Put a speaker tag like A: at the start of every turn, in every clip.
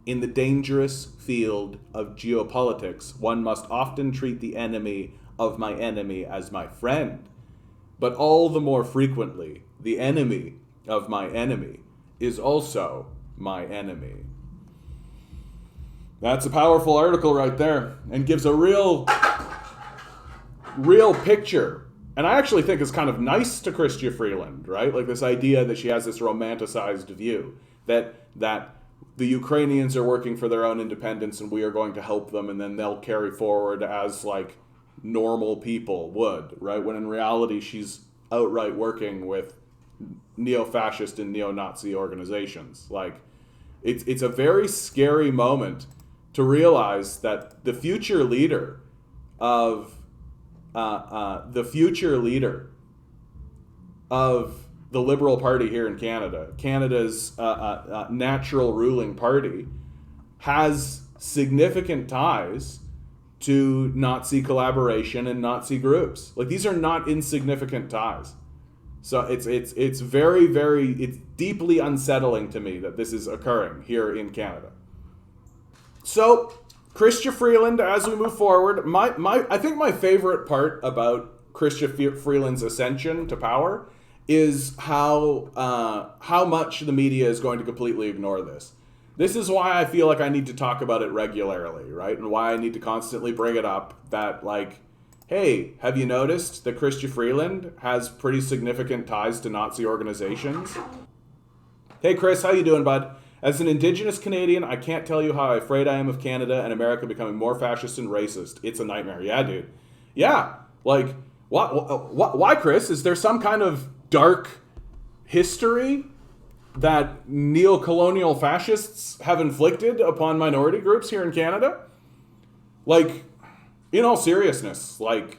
A: In the dangerous field of geopolitics, one must often treat the enemy of my enemy as my friend. But all the more frequently, the enemy of my enemy is also my enemy. That's a powerful article right there, and gives a real picture. And I actually think it's kind of nice to Chrystia Freeland, right? Like this idea that she has this romanticized view that the Ukrainians are working for their own independence and we are going to help them, and then they'll carry forward as like normal people would, right? When in reality, she's outright working with neo-fascist and neo-Nazi organizations. Like, it's a very scary moment to realize that the future leader of the Liberal Party here in Canada, Canada's natural ruling party, has significant ties to Nazi collaboration and Nazi groups. Like, these are not insignificant ties. So it's very, very, it's deeply unsettling to me that this is occurring here in Canada. So, Chrystia Freeland, as we move forward, I think my favorite part about Chrystia Freeland's ascension to power is how much the media is going to completely ignore this. This is why I feel like I need to talk about it regularly, right? And why I need to constantly bring it up that, like, hey, have you noticed that Chrystia Freeland has pretty significant ties to Nazi organizations? Hey, Chris, how you doing, bud? As an Indigenous Canadian, I can't tell you how afraid I am of Canada and America becoming more fascist and racist. It's a nightmare. Yeah, dude. Yeah, like, why, Chris? Is there some kind of dark history that neo-colonial fascists have inflicted upon minority groups here in Canada? Like, in all seriousness, like,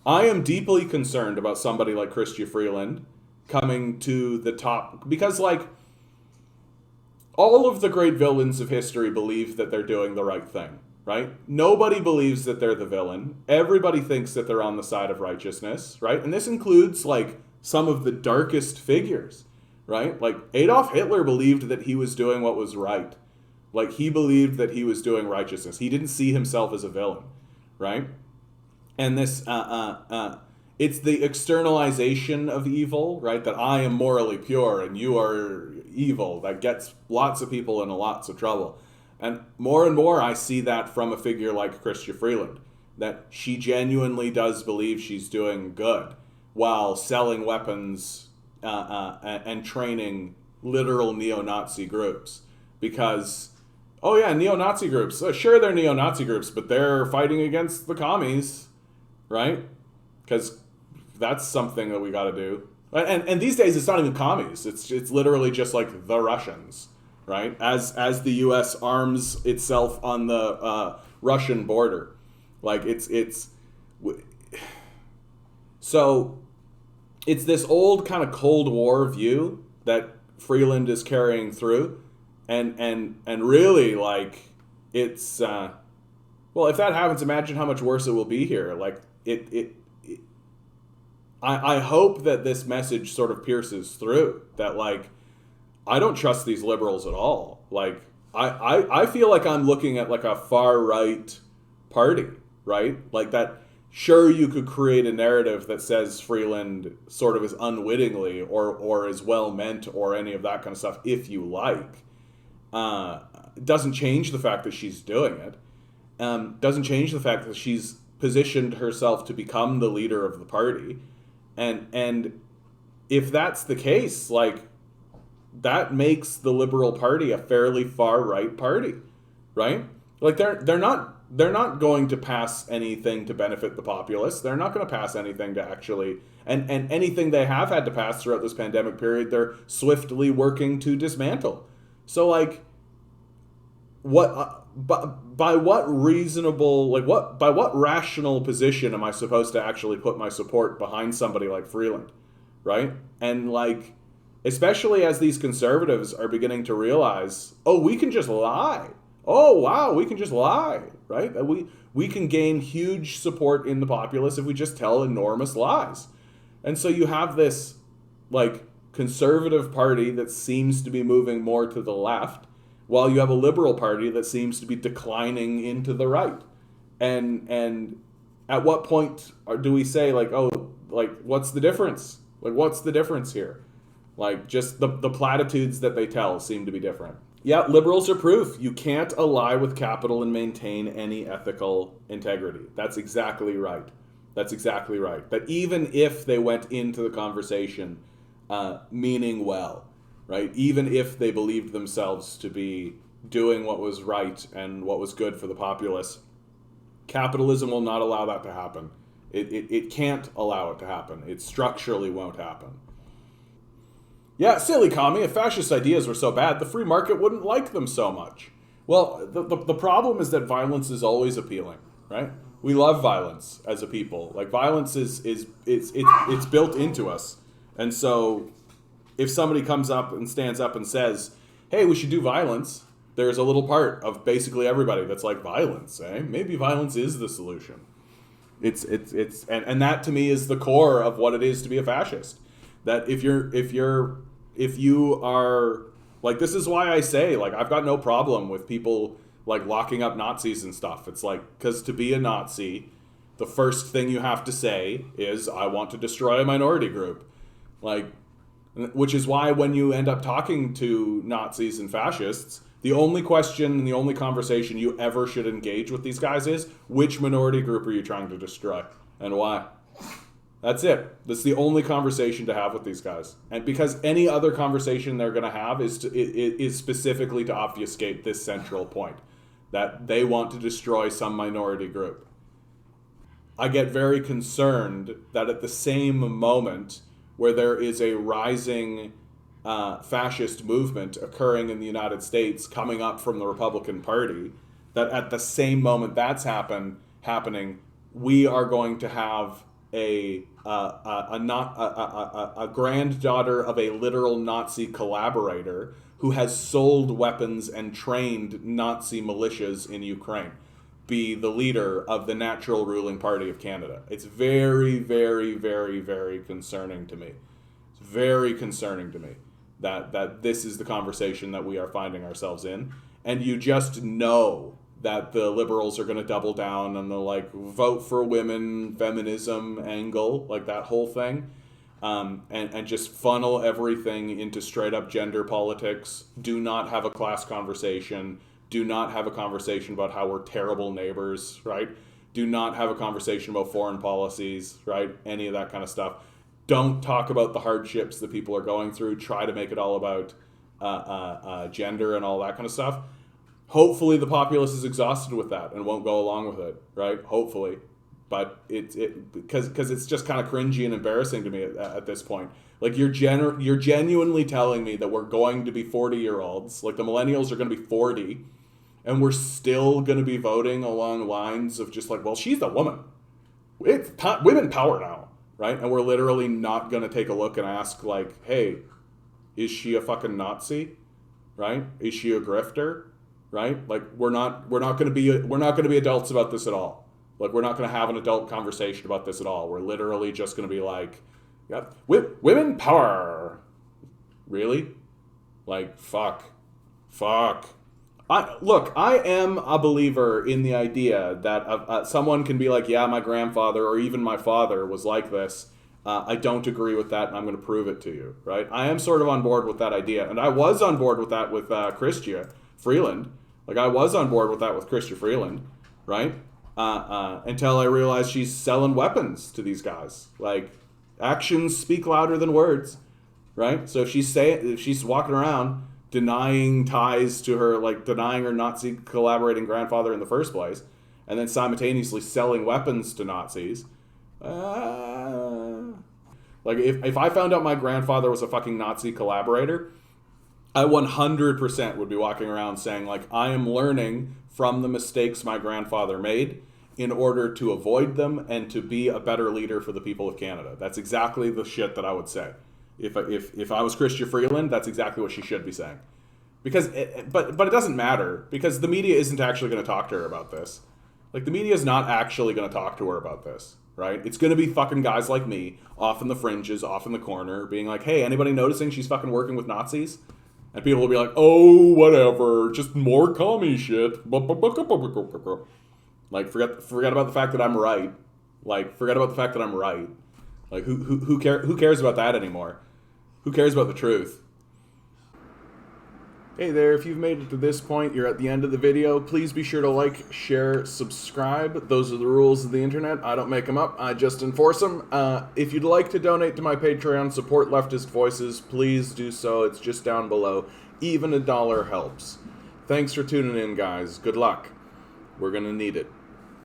A: I am deeply concerned about somebody like Chrystia Freeland coming to the top, because, like, all of the great villains of history believe that they're doing the right thing, right? Nobody believes that they're the villain. Everybody thinks that they're on the side of righteousness, right? And this includes, like, some of the darkest figures, right? Like, Adolf Hitler believed that he was doing what was right. Like, he believed that he was doing righteousness. He didn't see himself as a villain, right? And this, it's the externalization of evil, right? That I am morally pure and you are evil, that gets lots of people in lots of trouble. And more I see that from a figure like Chrystia Freeland, that she genuinely does believe she's doing good while selling weapons and training literal neo-Nazi groups. Because, oh yeah, neo-Nazi groups, sure, they're neo-Nazi groups, but they're fighting against the commies, right? Because that's something that we got to do. And these days, it's not even commies. It's literally just like the Russians, right? As the U.S. arms itself on the Russian border, like so it's this old kind of Cold War view that Freeland is carrying through, and really, like, it's well, if that happens, imagine how much worse it will be here. Like, I hope that this message sort of pierces through, that, like, I don't trust these liberals at all. Like, I feel like I'm looking at, like, a far-right party, right? Like, that, sure, you could create a narrative that says Freeland sort of is unwittingly or is well-meant or any of that kind of stuff, if you like. It doesn't change the fact that she's doing it. Doesn't change the fact that she's positioned herself to become the leader of the party. And if that's the case, like, that makes the Liberal Party a fairly far-right party, right? Like, they're not going to pass anything to benefit the populace. They're not going to pass anything to actually, and anything they have had to pass throughout this pandemic period, they're swiftly working to dismantle. So, like, by what reasonable, like, by what rational position am I supposed to actually put my support behind somebody like Freeland, right? And, like, especially as these conservatives are beginning to realize, oh, we can just lie. Oh, wow, we can just lie, right? We can gain huge support in the populace if we just tell enormous lies. And so you have this, like, conservative party that seems to be moving more to the left, while you have a liberal party that seems to be declining into the right. And at what point do we say, like, oh, like, what's the difference? Like, what's the difference here? Like, just the platitudes that they tell seem to be different. Yeah, liberals are proof. You can't ally with capital and maintain any ethical integrity. That's exactly right. That's exactly right. That even if they went into the conversation meaning well, right? Even if they believed themselves to be doing what was right and what was good for the populace, capitalism will not allow that to happen. It can't allow it to happen. It structurally won't happen. Yeah, silly commie, if fascist ideas were so bad, the free market wouldn't like them so much. Well, the problem is that violence is always appealing, right? We love violence as a people. Like, violence it's built into us. And so if somebody comes up and stands up and says, hey, we should do violence, there's a little part of basically everybody that's like, violence, eh? Maybe violence is the solution. And that to me is the core of what it is to be a fascist. That if you are, like, this is why I say, like, I've got no problem with people like locking up Nazis and stuff. It's like, because to be a Nazi, the first thing you have to say is, I want to destroy a minority group. Like, which is why when you end up talking to Nazis and fascists, the only question and the only conversation you ever should engage with these guys is, which minority group are you trying to destroy and why? That's it. That's the only conversation to have with these guys. And because any other conversation they're going to have is specifically to obfuscate this central point, that they want to destroy some minority group. I get very concerned that at the same moment where there is a rising fascist movement occurring in the United States coming up from the Republican Party, that at the same moment that's happening, we are going to have a granddaughter of a literal Nazi collaborator who has sold weapons and trained Nazi militias in Ukraine be the leader of the natural ruling party of Canada. It's very, very, very, very concerning to me. It's very concerning to me that this is the conversation that we are finding ourselves in. And you just know that the liberals are going to double down on the, like, vote for women, feminism angle, like that whole thing, and just funnel everything into straight up gender politics. Do not have a class conversation. Do not have a conversation about how we're terrible neighbors, right? Do not have a conversation about foreign policies, right? Any of that kind of stuff. Don't talk about the hardships that people are going through. Try to make it all about gender and all that kind of stuff. Hopefully the populace is exhausted with that and won't go along with it, right? Hopefully. But because it's just kind of cringy and embarrassing to me at this point. Like, you're genuinely telling me that we're going to be 40-year-olds, like the millennials are going to be 40, and we're still going to be voting along lines of just like, well, she's a woman. It's women power now, right? And we're literally not going to take a look and ask, like, hey, is she a fucking Nazi, right? Is she a grifter? Right? Like, we're not going to be adults about this at all. Like, we're not going to have an adult conversation about this at all. We're literally just going to be like, yeah, women power. Really? Like, fuck. I am a believer in the idea that someone can be like, yeah, my grandfather or even my father was like this. I don't agree with that, and I'm going to prove it to you. Right? I am sort of on board with that idea, and I was on board with that with Chrystia Freeland. Like, I was on board with that with Chrystia Freeland, right? Until I realized she's selling weapons to these guys. Like, actions speak louder than words, right? So if she's walking around denying ties to her, like denying her Nazi collaborating grandfather in the first place, and then simultaneously selling weapons to Nazis. Like, if I found out my grandfather was a fucking Nazi collaborator, I 100% would be walking around saying, like, I am learning from the mistakes my grandfather made in order to avoid them and to be a better leader for the people of Canada. That's exactly the shit that I would say. If I was Chrystia Freeland, that's exactly what she should be saying. Because, but it doesn't matter, because the media isn't actually going to talk to her about this. Like, the media is not actually going to talk to her about this, right? It's going to be fucking guys like me, off in the fringes, off in the corner, being like, hey, anybody noticing she's fucking working with Nazis? And people will be like, oh, whatever, just more commie shit. Like, forget about the fact that I'm right. Like, forget about the fact that I'm right. Like, who cares about that anymore? Who cares about the truth? Hey there, if you've made it to this point, you're at the end of the video. Please be sure to like, share, subscribe. Those are the rules of the internet. I don't make them up, I just enforce them. If you'd like to donate to my Patreon, support leftist voices, please do so. It's just down below. Even $1 helps. Thanks for tuning in, guys. Good luck. We're gonna need it.